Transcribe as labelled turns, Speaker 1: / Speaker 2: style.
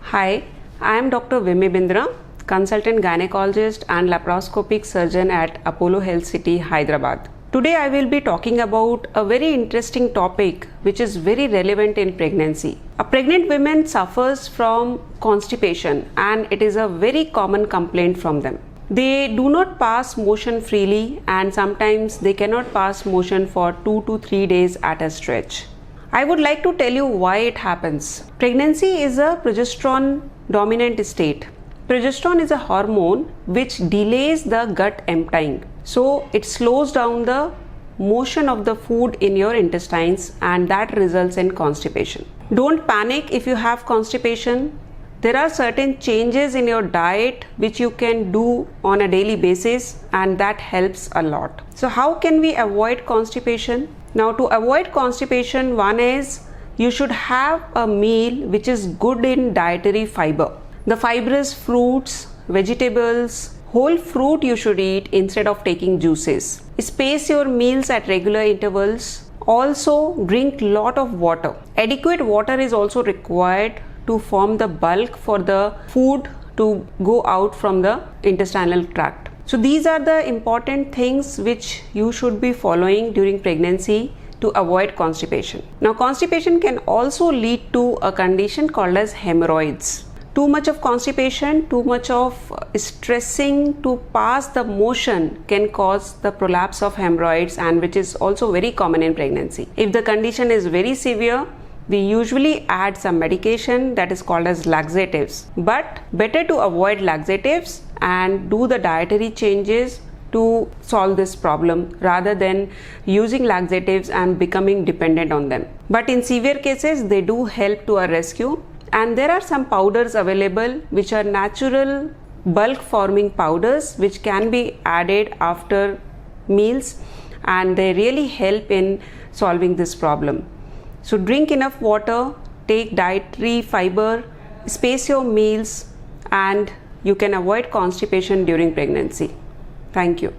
Speaker 1: Hi, I am Dr. Vimmi Bindra, consultant gynecologist and laparoscopic surgeon at Apollo Health City, Hyderabad. Today I will be talking about a very interesting topic which is very relevant in pregnancy. A pregnant woman suffers from constipation and it is a very common complaint from them. They do not pass motion freely and sometimes they cannot pass motion for 2 to 3 days at a stretch. I would like to tell you why it happens. Pregnancy is a progesterone dominant state. Progesterone is a hormone which delays the gut emptying. So it slows down the motion of the food in your intestines and that results in constipation. Don't panic if you have constipation. There are certain changes in your diet which you can do on a daily basis and that helps a lot. So how can we avoid constipation? Now to avoid constipation, one is you should have a meal which is good in dietary fiber. The fibrous fruits, vegetables, whole fruit you should eat instead of taking juices. Space your meals at regular intervals. Also drink lot of water. Adequate water is also required to form the bulk for the food to go out from the intestinal tract. So these are the important things which you should be following during pregnancy to avoid constipation. Now constipation can also lead to a condition called as hemorrhoids. Too much of constipation, too much of stressing to pass the motion can cause the prolapse of hemorrhoids, and which is also very common in pregnancy. If the condition is very severe, we usually add some medication that is called as laxatives, but better to avoid laxatives and do the dietary changes to solve this problem rather than using laxatives and becoming dependent on them. But in severe cases, they do help to our rescue, and there are some powders available which are natural bulk forming powders which can be added after meals, and they really help in solving this problem. So drink enough water, take dietary fiber, space your meals, and you can avoid constipation during pregnancy. Thank you.